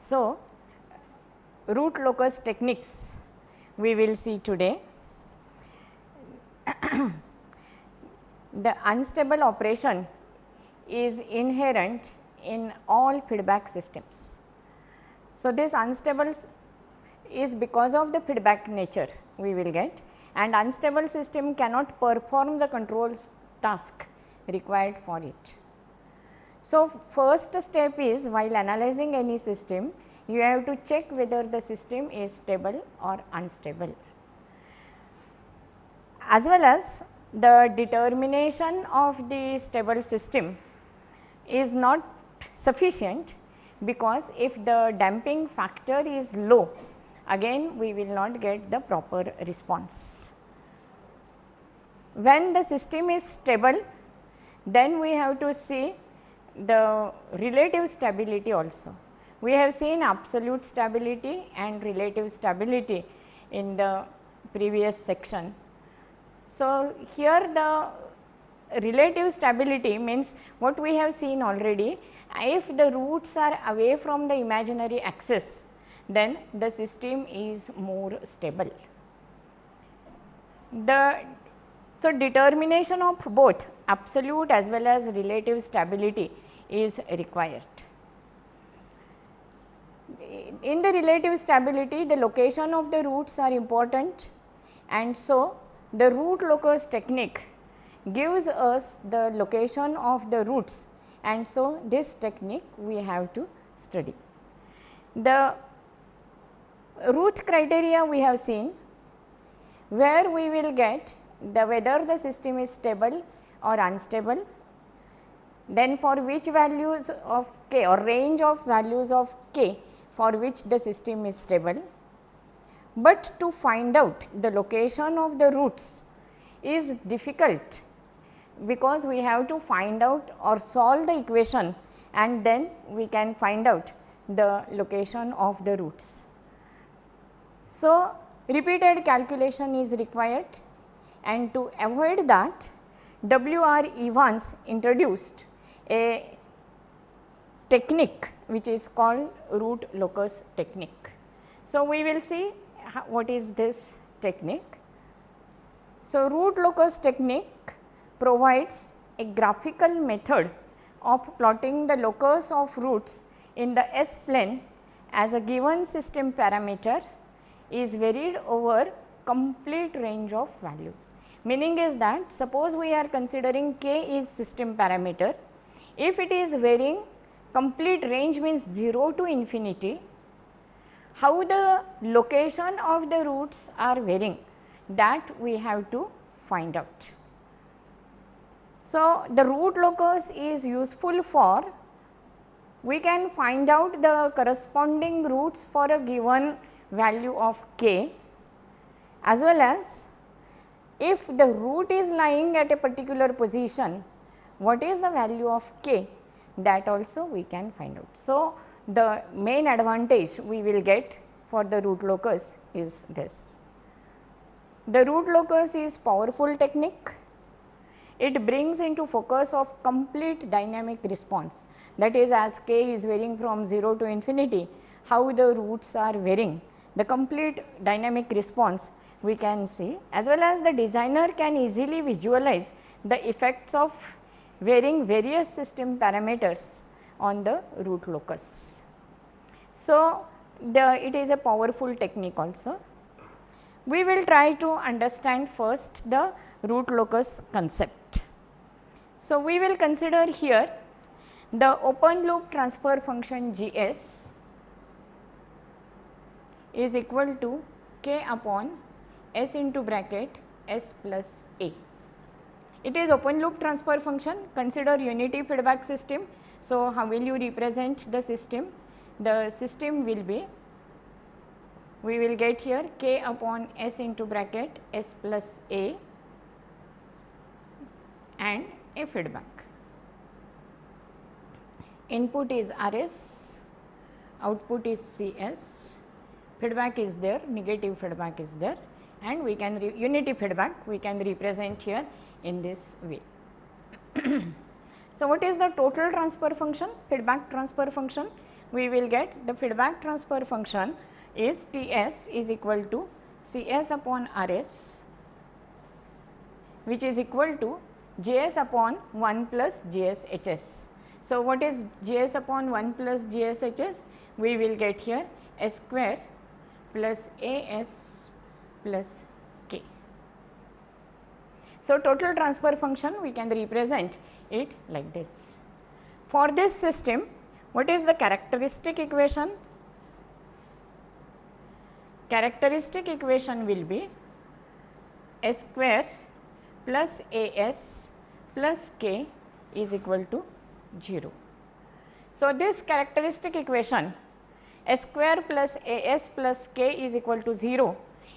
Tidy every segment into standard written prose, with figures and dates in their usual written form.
So, root locus techniques we will see today. The unstable operation is inherent in all feedback systems. So, this unstable is because of the feedback nature we will get, and unstable system cannot perform the control task required for it. So, first step is while analyzing any system, you have to check whether the system is stable or unstable. As well as the determination of the stable system is not sufficient, because if the damping factor is low, again we will not get the proper response. When the system is stable, then we have to see the relative stability also. We have seen absolute stability and relative stability in the previous section. So, here the relative stability means what we have seen already, if the roots are away from the imaginary axis, then the system is more stable. So, determination of both absolute as well as relative stability is required. In the relative stability, the location of the roots are important, and so the root locus technique gives us the location of the roots, and so this technique we have to study. The root criteria we have seen, where we will get the whether the system is stable or unstable, then for which values of k or range of values of k for which the system is stable. But to find out the location of the roots is difficult, because we have to find out or solve the equation, and then we can find out the location of the roots. So, repeated calculation is required, and to avoid that, W.R. Evans introduced a technique which is called root locus technique. So, we will see what is this technique. So, root locus technique provides a graphical method of plotting the locus of roots in the S plane as a given system parameter is varied over complete range of values. Meaning is that, suppose we are considering k is system parameter, if it is varying complete range means 0 to infinity, how the location of the roots are varying, that we have to find out. So, the root locus is useful for, we can find out the corresponding roots for a given value of k, as well as if the root is lying at a particular position, what is the value of k, that also we can find out. So, the main advantage we will get for the root locus is this. The root locus is powerful technique. It brings into focus of complete dynamic response, that is, as k is varying from 0 to infinity, how the roots are varying, the complete dynamic response we can see, as well as the designer can easily visualize the effects of varying various system parameters on the root locus. So, it is a powerful technique also. We will try to understand first the root locus concept. So, we will consider here the open loop transfer function G s is equal to k upon s into bracket s plus a. It is open loop transfer function. Consider unity feedback system. So, how will you represent the system? The system will be, we will get here k upon s into bracket s plus a and a feedback. Input is Rs, output is Cs, feedback is there, negative feedback is there, and we can unity feedback we can represent here in this way. So, what is the total transfer function, feedback transfer function? we will get the feedback transfer function is Ts is equal to Cs upon Rs, which is equal to Js upon 1 plus Gshs. So, what is Js upon 1 plus Gshs? We will get here S square plus As plus K. So, total transfer function we can represent it like this. For this system, what is the characteristic equation? Characteristic equation will be S square plus As plus K is equal to 0. So, this characteristic equation S square plus As plus K is equal to 0.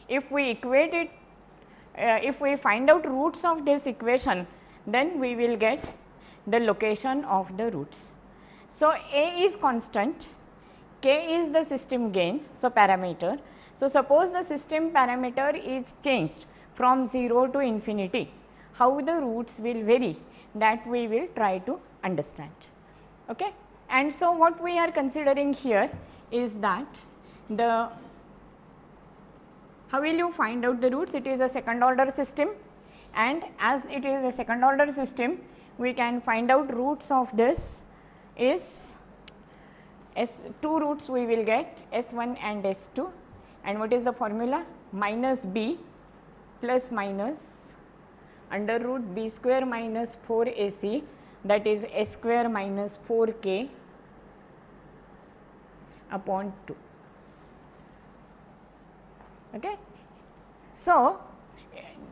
If we equate it, if we find out roots of this equation, then we will get the location of the roots. So, A is constant, K is the system gain, so parameter. So, suppose the system parameter is changed from 0 to infinity, how the roots will vary, that we will try to understand. Okay? And so, what we are considering here is that the how will you find out the roots? It is a second order system, and as it is a second order system, we can find out roots of this is two roots we will get S1 and S2, and what is the formula? Minus B plus minus under root B square minus 4 AC, that is S square minus 4 K upon 2. Okay. So,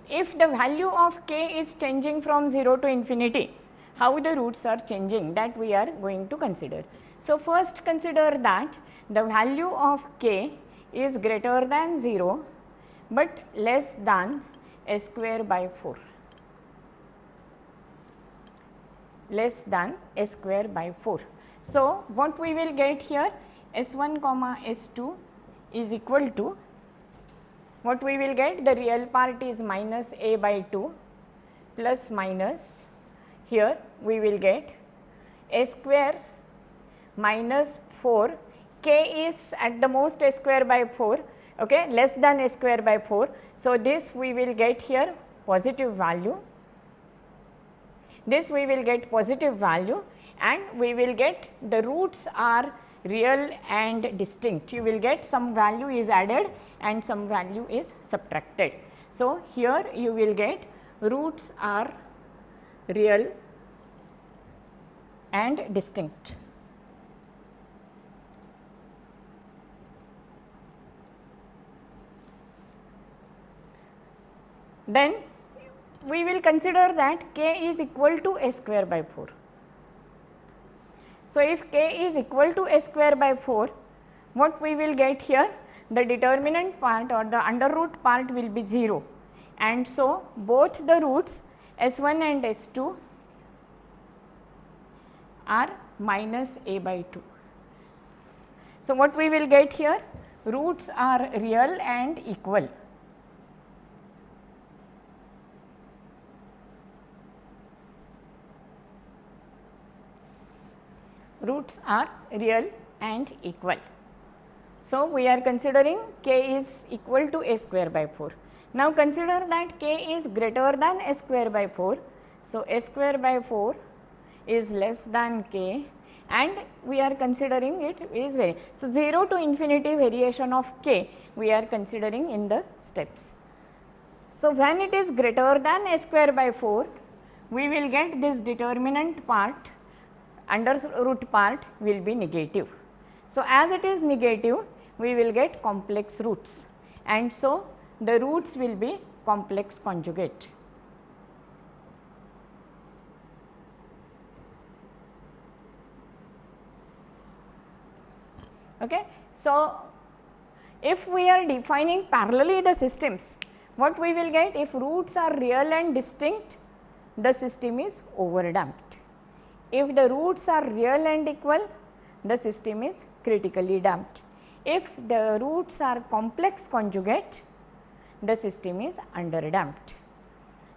if the value of K is changing from 0 to infinity, how the roots are changing, that we are going to consider. So, first consider that the value of K is greater than 0, but less than S square by 4, less than S square by 4. So, what we will get here S1 comma S2 is equal to, what we will get, the real part is minus A by 2 plus minus, here we will get S square minus 4, K is at the most S square by 4, okay, less than S square by 4. So, this we will get here positive value, this we will get positive value, and we will get the roots are real and distinct. You will get some value is added and some value is subtracted. So, here you will get roots are real and distinct. Then we will consider that K is equal to S square by 4. So, if K is equal to S square by 4, what we will get here? The determinant part or the under root part will be 0, and so both the roots S1 and S2 are minus A by 2. So, what we will get here? Roots are real and equal. Roots are real and equal. So, we are considering K is equal to S square by 4. Now, consider that K is greater than S square by 4. So, S square by 4 is less than K, and we are considering it is very. So, 0 to infinity variation of K we are considering in the steps. So, when it is greater than S square by 4, we will get this determinant part, under root part will be negative. So, as it is negative, we will get complex roots, and so the roots will be complex conjugate. Okay. So, if we are defining parallelly the systems, what we will get? If roots are real and distinct, the system is overdamped. If the roots are real and equal, the system is critically damped. If the roots are complex conjugate, the system is underdamped.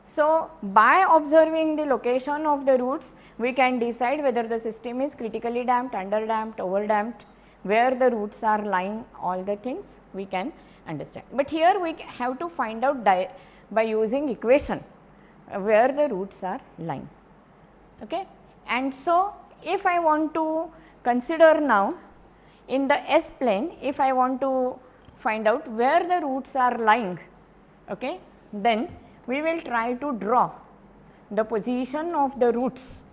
So, by observing the location of the roots, we can decide whether the system is critically damped, underdamped, overdamped. where the roots are lying, all the things we can understand. But here we have to find out by using equation where the roots are lying. Okay. And so, if I want to consider now in the S plane, if I want to find out where the roots are lying, okay, then we will try to draw the position of the roots.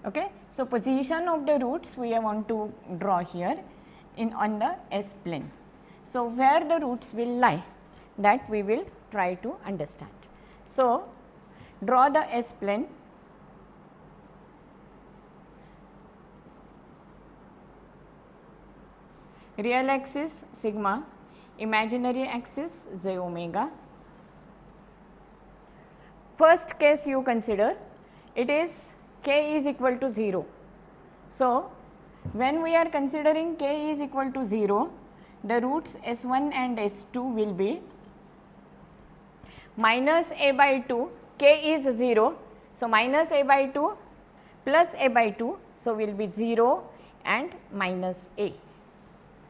Okay. So, position of the roots we want to draw here on the S plane. So, where the roots will lie, that we will try to understand. So, draw the S plane. Real axis sigma, imaginary axis j omega. First case you consider, it is k is equal to 0. So, when we are considering k is equal to 0, the roots S1 and S2 will be minus a by 2, k is 0. So, minus a by 2 plus a by 2, so will be 0 and minus a.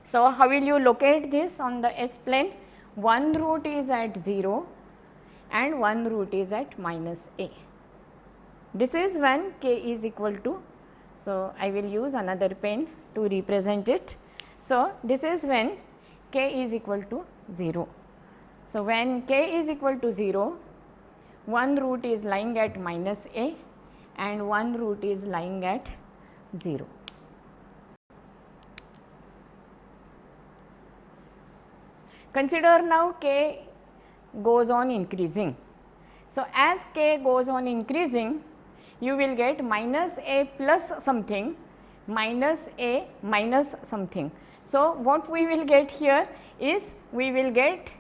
So, how will you locate this on the S plane? One root is at 0 and one root is at minus a. This is when k is equal to, so I will use another pen to represent it. So, this is when k is equal to 0. So, when k is equal to 0, one root is lying at minus a and one root is lying at 0. Consider now k goes on increasing. So, as k goes on increasing, you will get minus a plus something, minus a minus something. So, what we will get here is we will get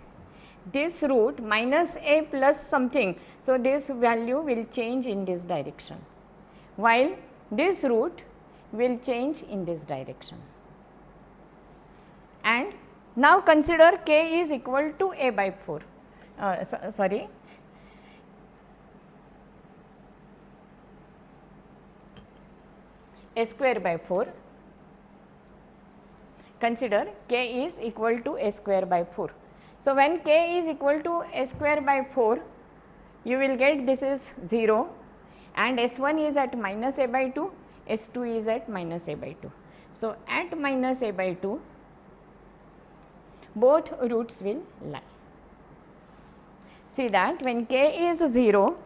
this root minus a plus something. So, this value will change in this direction, while this root will change in this direction. And now consider k is equal to a by 4, sorry, a square by 4. Consider k is equal to a square by 4. So, when k is equal to a square by 4, you will get this is 0 and S1 is at minus a by 2, S2 is at minus a by 2. So, at minus a by 2, both roots will lie. See that when k is 0,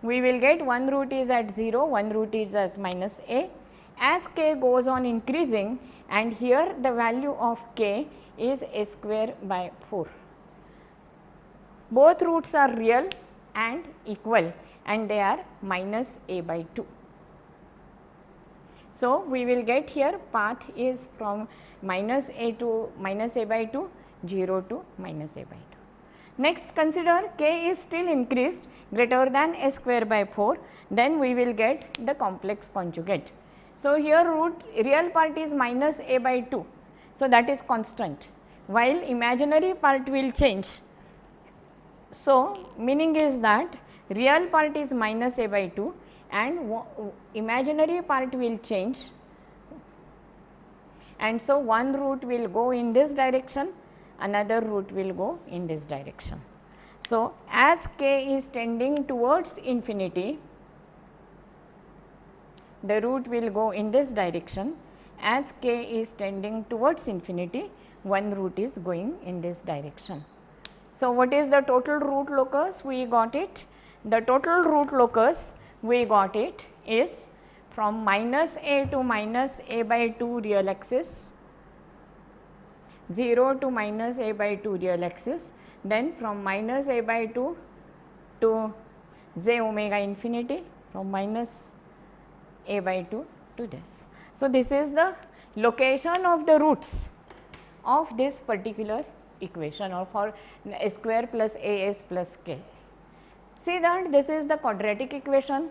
we will get one root is at 0, one root is as minus a. As k goes on increasing, and here the value of k is a square by 4. Both roots are real and equal and they are minus a by 2. So, we will get here path is from minus a to minus a by 2, 0 to minus a by 2. Next consider k is still increased greater than a square by 4, then we will get the complex conjugate. So, here root real part is minus a by 2. So, that is constant, while imaginary part will change. So, meaning is that real part is minus a by 2 and imaginary part will change, and so one root will go in this direction, another root will go in this direction. So, as k is tending towards infinity, the root will go in this direction. As k is tending towards infinity, one root is going in this direction. So, what is the total root locus? We got it. The total root locus we got it is from minus a to minus a by 2 real axis, 0 to minus a by 2 real axis, then from minus a by 2 to j omega infinity, from minus a by 2 to this. So, this is the location of the roots of this particular equation or for a square plus a s plus k. See that this is the quadratic equation.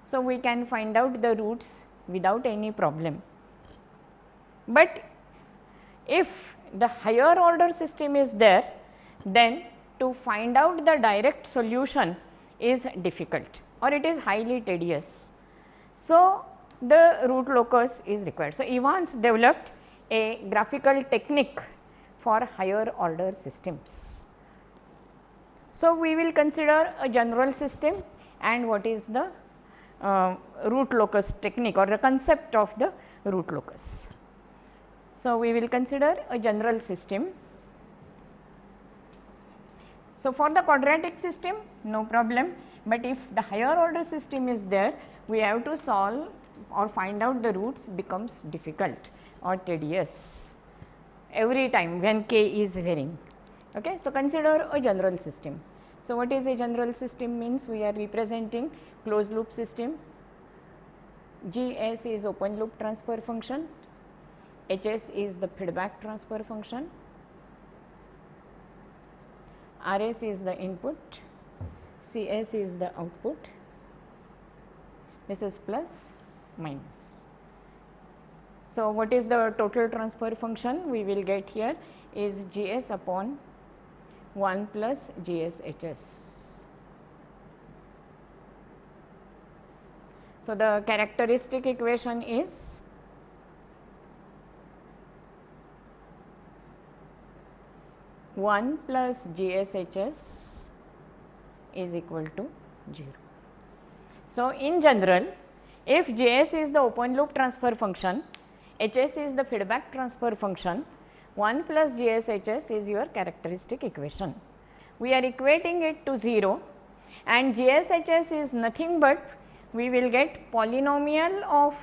So, we can find out the roots without any problem. But if the higher order system is there, then to find out the direct solution is difficult or it is highly tedious. So, the root locus is required. So, Evans developed a graphical technique for higher order systems. So, we will consider a general system and what is the root locus technique or the concept of the root locus. So, we will consider a general system. So, for the quadratic system no problem, but if the higher order system is there, we have to solve or find out the roots becomes difficult or tedious every time when k is varying. Okay. So, consider a general system. So, what is a general system means we are representing closed loop system, G s is open loop transfer function, H s is the feedback transfer function, R s is the input, C s is the output, this is plus minus. So, what is the total transfer function we will get here is G s upon 1 plus G s H s. So, the characteristic equation is one plus G s H s is equal to 0. So, in general if J s is the open loop transfer function, H s is the feedback transfer function, 1 plus G s H s is your characteristic equation. We are equating it to 0 and G s H s is nothing but we will get polynomial of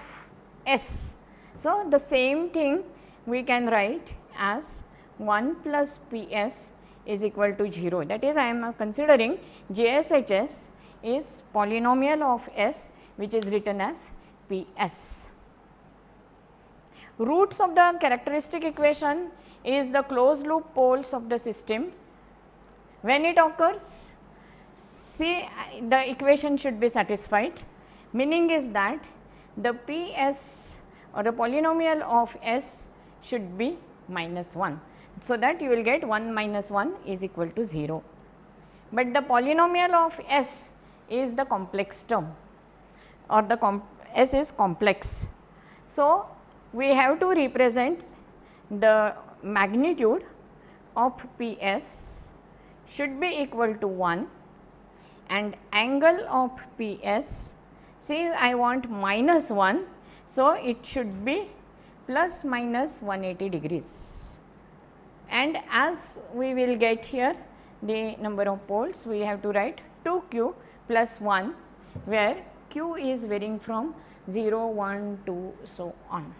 s. So, the same thing we can write as 1 plus P s is equal to 0, that is I am considering J s H s is polynomial of s which is written as P s. Roots of the characteristic equation is the closed loop poles of the system. When it occurs, see the equation should be satisfied, meaning is that the P s or the polynomial of s should be minus 1. So, that you will get 1 minus 1 is equal to 0, but the polynomial of s is the complex term or the s is complex. So, we have to represent the magnitude of P s should be equal to 1 and angle of P s, see I want minus 1. So, it should be plus minus 180 degrees, and as we will get here the number of poles, we have to write 2q plus 1 where q is varying from 0, 1, 2 so on.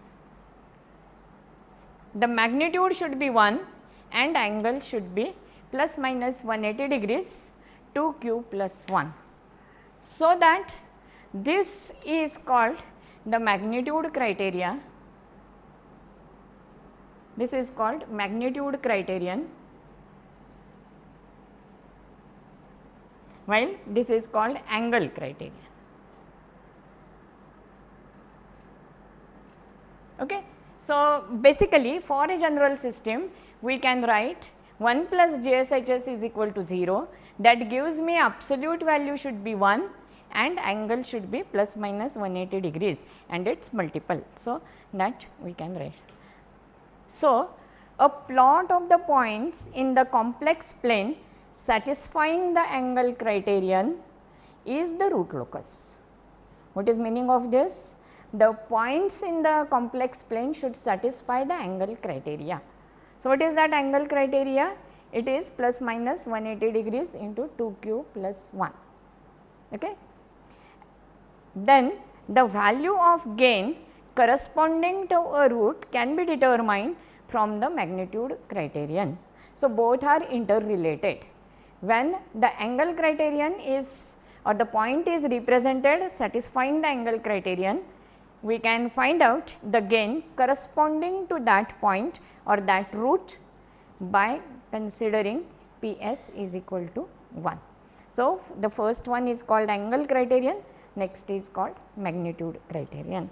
The magnitude should be 1 and angle should be plus minus 180 degrees 2q plus 1. So, that this is called the magnitude criteria, this is called magnitude criterion, while this is called angle criterion. Okay. So, basically for a general system we can write 1 plus J s H s is equal to 0, that gives me absolute value should be 1 and angle should be plus minus 180 degrees and its multiple. So, that we can write. So, a plot of the points in the complex plane satisfying the angle criterion is the root locus. What is meaning of this? The points in the complex plane should satisfy the angle criteria. So, what is that angle criteria? It is plus minus 180 degrees into 2q plus 1. Okay. Then the value of gain corresponding to a root can be determined from the magnitude criterion. So, both are interrelated. When the angle criterion is or the point is represented satisfying the angle criterion, we can find out the gain corresponding to that point or that root by considering P s is equal to 1. So, the first one is called angle criterion, next is called magnitude criterion.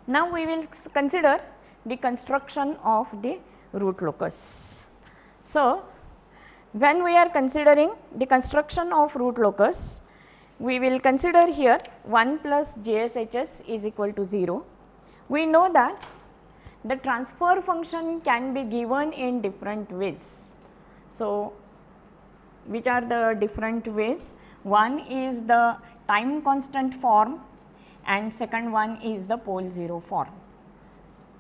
Now, we will consider the construction of the root locus. So, when we are considering the construction of root locus, we will consider here 1 plus JSHS is equal to 0. We know that the transfer function can be given in different ways. So, which are the different ways? One is the time constant form and second one is the pole 0 form.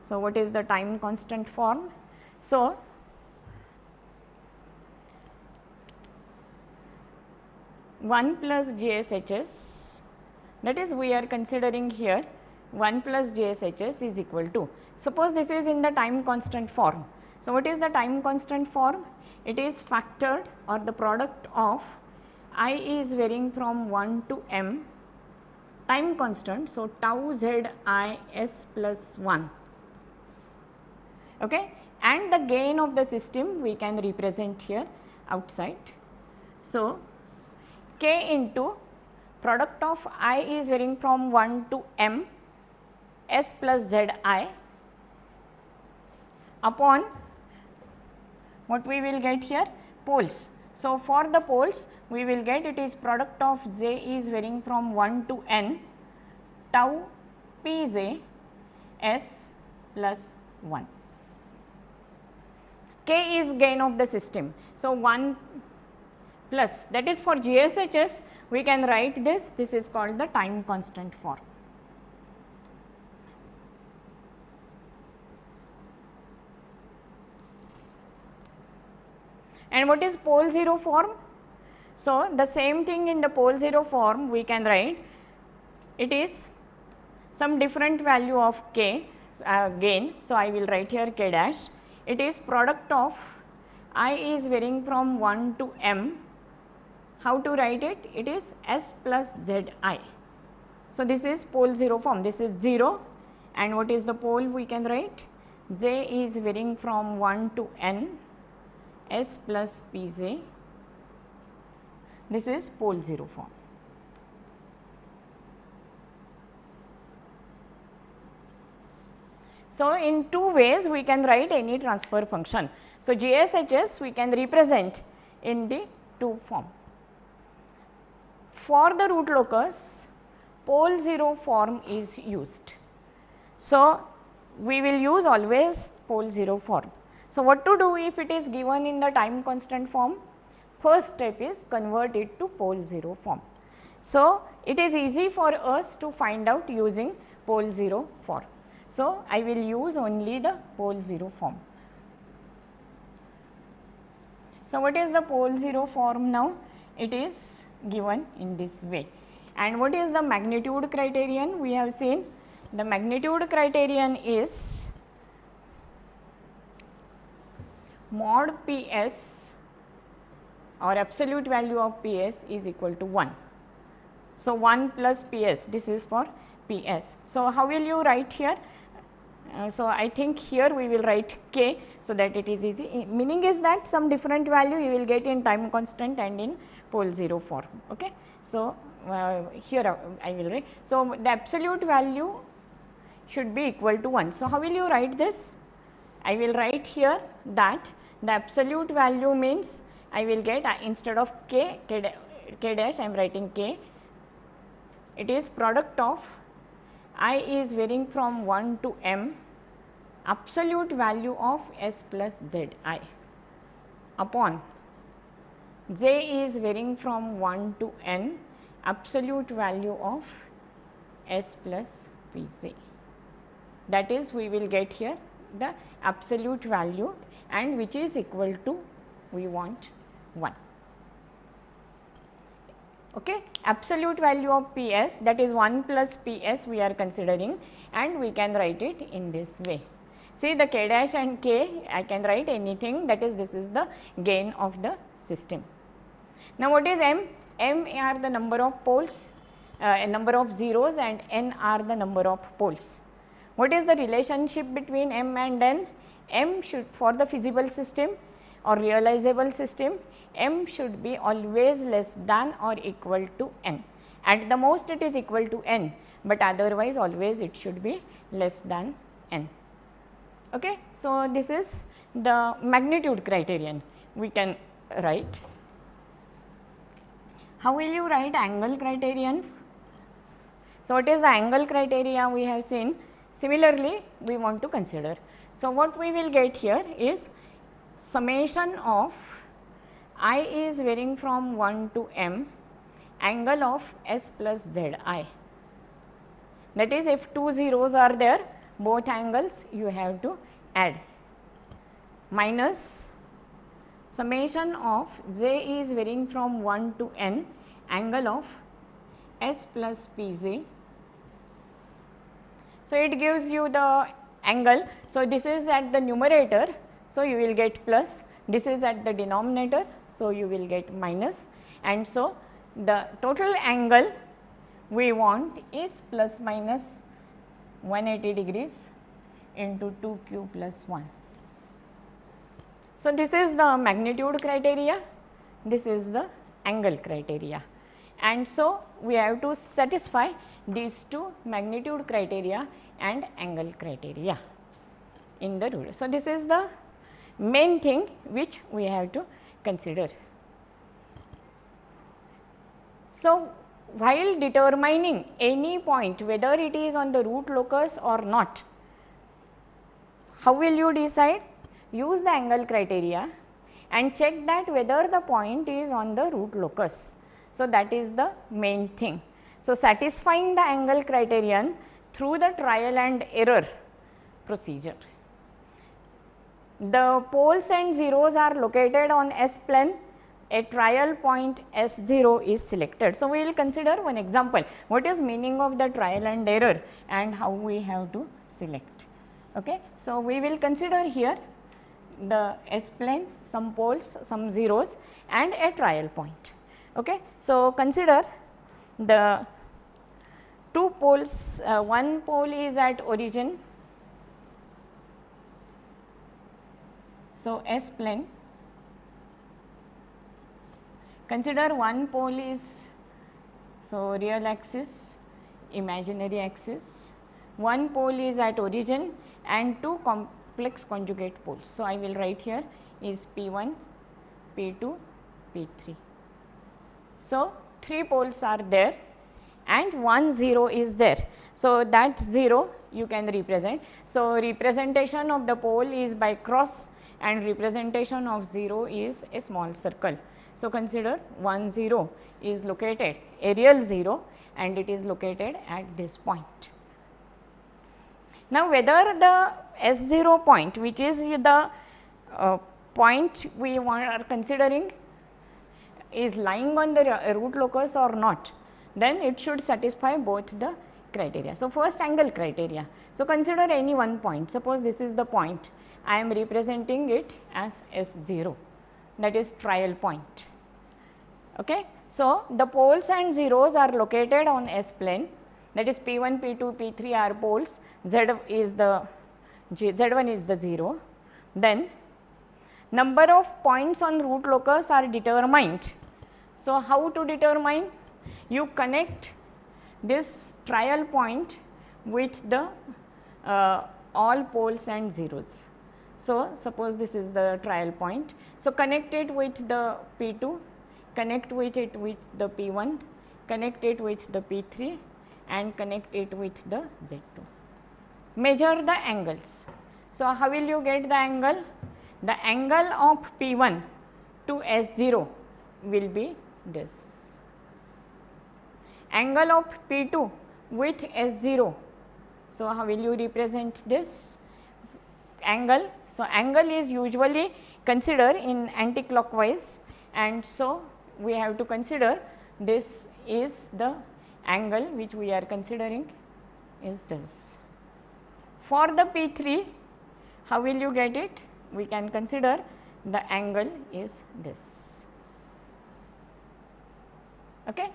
So, what is the time constant form? So, one plus JSHS, that is we are considering here 1 plus JSHS is equal to, suppose this is in the time constant form. So, what is the time constant form? It is factored or the product of I is varying from 1 to m time constant. So, tau z I s plus 1, okay, and the gain of the system we can represent here outside. So, k into product of I is varying from 1 to m s plus z I upon what we will get here, poles. So, for the poles we will get it is product of j is varying from 1 to n tau p j s plus 1. K is gain of the system. So, 1 plus, that is for GSHS we can write this is called the time constant form. And what is pole 0 form? So, the same thing in the pole 0 form we can write, it is some different value of k gain. So, I will write here k dash, it is product of I is varying from 1 to m. How to write it? It is s plus z I. So, this is pole 0 form, this is 0 and what is the pole we can write? J is varying from 1 to n s plus p j, this is pole 0 form. So, in two ways we can write any transfer function. So, GSHS we can represent in the two form. For the root locus, pole 0 form is used. So, we will use always pole 0 form. So, what to do if it is given in the time constant form? First step is convert it to pole 0 form. So, it is easy for us to find out using pole 0 form. So, I will use only the pole 0 form. So, what is the pole 0 form now? It is given in this way. And what is the magnitude criterion? We have seen the magnitude criterion is mod Ps or absolute value of Ps is equal to 1. So, 1 plus Ps, this is for Ps. So, how will you write here? So, I think here we will write k, so that it is easy, meaning is that some different value you will get in time constant and in pole 0 form. Okay. So, here I will write. So, the absolute value should be equal to 1. So, how will you write this? I will write here that the absolute value means I will get instead of k dash I am writing k, it is product of I is varying from 1 to m absolute value of s plus z I upon j is varying from 1 to n absolute value of s plus p j. That is we will get here the absolute value and which is equal to we want 1. Okay. Absolute value of Ps, that is 1 plus Ps we are considering, and we can write it in this way. See the k dash and k, I can write anything, that is this is the gain of the system. Now, what is m? M are the number of poles, number of zeros, and n are the number of poles. What is the relationship between m and n? M should, for the feasible system or realizable system, m should be always less than or equal to n. At the most it is equal to n, but otherwise always it should be less than n. Okay. So, this is the magnitude criterion we can write. How will you write angle criterion? So, what is the angle criteria we have seen? Similarly, we want to consider. So, what we will get here is summation of I is varying from 1 to m angle of s plus z I. That is, if two zeros are there, both angles you have to add, minus summation of j is varying from 1 to n angle of s plus pz. So, it gives you the angle. So, this is at the numerator. So, you will get plus, this is at the denominator. So, you will get minus, and so the total angle we want is plus minus 180 degrees into 2q plus 1. So, this is the magnitude criteria, this is the angle criteria, and so we have to satisfy these two magnitude criteria and angle criteria in the rule. So, this is the main thing which we have to consider. So, while determining any point, whether it is on the root locus or not, how will you decide? Use the angle criteria and check that whether the point is on the root locus. So, that is the main thing. So, satisfying the angle criterion through the trial and error procedure. The poles and zeros are located on S plane, a trial point S0 is selected. So, we will consider one example, what is meaning of the trial and error and how we have to select. Okay. So, we will consider here the S plane, some poles, some zeros and a trial point. Okay. So, consider the two poles, one pole is at origin. So, S plane, consider one pole is, so real axis, imaginary axis, one pole is at origin and two complex conjugate poles. So, I will write here is P1, P2, P3. So, three poles are there and one 0 is there. So, that 0 you can represent. So, representation of the pole is by cross and representation of 0 is a small circle. So, consider 1 0 is located, a real 0, and it is located at this point. Now, whether the S0 point, which is the point we are considering, is lying on the root locus or not, then it should satisfy both the criteria. So, first angle criteria. So, consider any one point, suppose this is the point, I am representing it as S0, that is trial point. Okay. So, the poles and zeros are located on S plane, that is P1, P2, P3 are poles, Z1 is the 0. Then number of points on root locus are determined. So, how to determine? You connect this trial point with the all poles and zeros. So, suppose this is the trial point. So, connect it with the P2, connect with it with the P1, connect it with the P3 and connect it with the Z2. Measure the angles. So, how will you get the angle? The angle of P1 to S0 will be this. Angle of P2 with S0. So, how will you represent this angle? So, angle is usually considered in anti-clockwise, and so we have to consider this is the angle which we are considering is this. For the P3, how will you get it? We can consider the angle is this. Okay.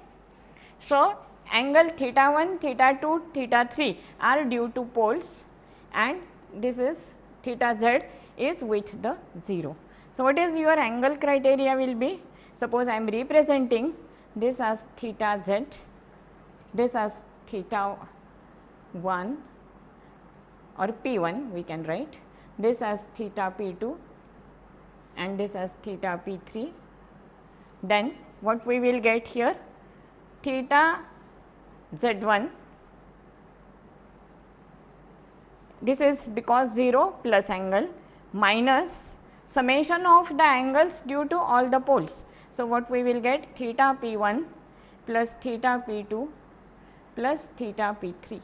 So, angle theta 1, theta 2, theta 3 are due to poles and this is theta z is with the 0. So, what is your angle criteria will be? Suppose I am representing this as theta z, this as theta 1 or P1 we can write, this as theta P2 and this as theta P3. Then what we will get here? Theta z1, this is because 0 plus angle minus summation of the angles due to all the poles. So, what we will get? Theta p1 plus theta p2 plus theta p3.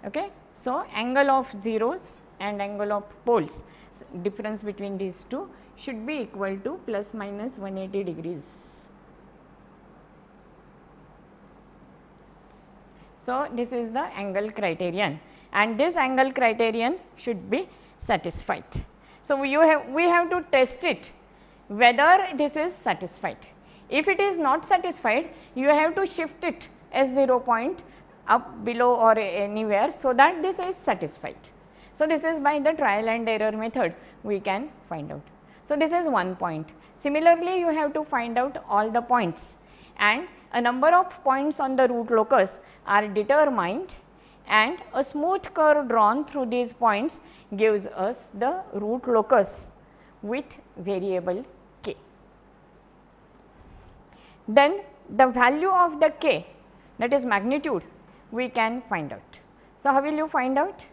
Okay. So, angle of zeros and angle of poles, difference between these two should be equal to plus minus 180 degrees. So, this is the angle criterion, and this angle criterion should be satisfied. So, we have to test it whether this is satisfied. If it is not satisfied, you have to shift it S0 point up, below or anywhere, so that this is satisfied. So, this is by the trial and error method we can find out. So, this is one point. Similarly, you have to find out all the points, and a number of points on the root locus are determined, and a smooth curve drawn through these points gives us the root locus with variable k. Then the value of the k, that is magnitude, we can find out. So, how will you find out?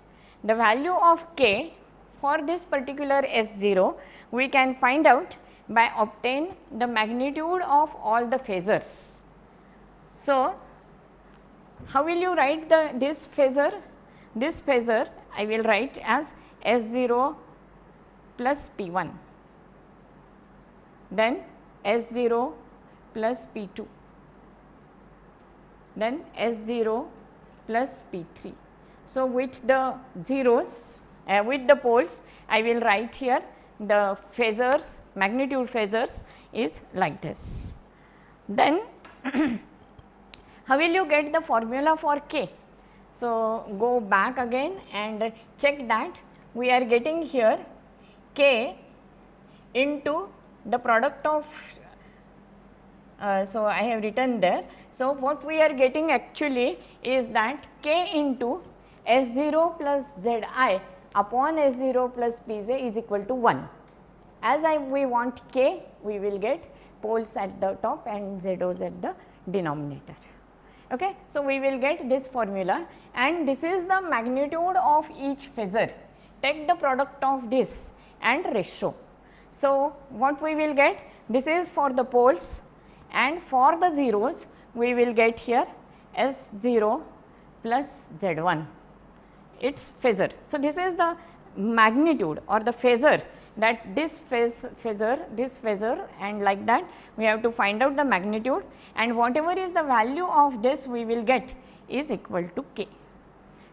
The value of k for this particular S0 we can find out by obtain the magnitude of all the phasors. So, how will you write this phasor? This phasor I will write as S0 plus P1, then S0 plus P2, then S0 plus P3. So, with the zeros, with the poles, I will write here the phasors, magnitude phasors is like this. Then how will you get the formula for k? So, go back again and check that we are getting here k into the product of, so I have written there. So, what we are getting actually is that k into S0 plus Zi upon S0 plus Pj is equal to 1. As we want k, we will get poles at the top and zeros at the denominator. Okay. So, we will get this formula, and this is the magnitude of each phasor. Take the product of this and ratio. So, what we will get? This is for the poles, and for the zeros we will get here S0 plus Z1, its phasor. So, this is the magnitude or the phasor, that this phasor and like that we have to find out the magnitude, and whatever is the value of this we will get is equal to k.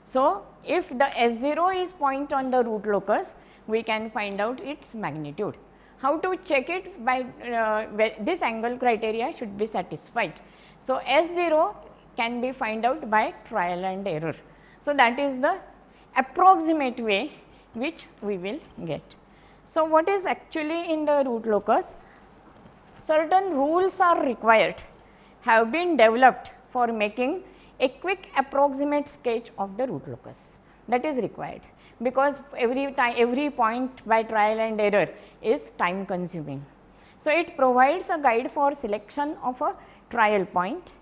So, if the S0 is point on the root locus, we can find out its magnitude. How to check it? By this angle criteria should be satisfied. So, S0 can be find out by trial and error. So, that is the approximate way which we will get. So, what is actually in the root locus? Certain rules are required, have been developed for making a quick approximate sketch of the root locus, that is required, because every point by trial and error is time consuming. So, it provides a guide for selection of a trial point,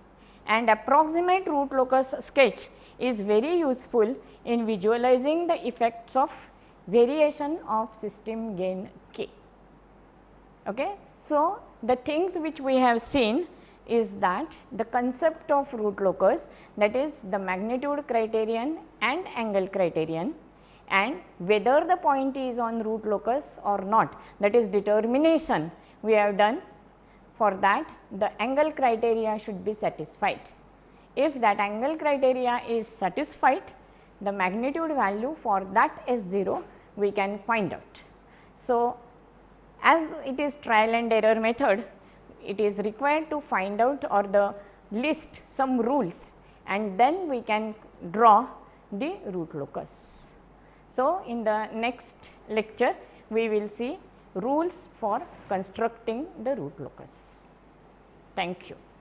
and approximate root locus sketch is very useful in visualizing the effects of variation of system gain k. Okay. So, the things which we have seen is that the concept of root locus, that is the magnitude criterion and angle criterion, and whether the point is on root locus or not, that is determination we have done. For that the angle criteria should be satisfied. If that angle criteria is satisfied, the magnitude value for that S0 we can find out. So, as it is trial and error method, it is required to find out or the list some rules, and then we can draw the root locus. So, in the next lecture we will see rules for constructing the root locus. Thank you.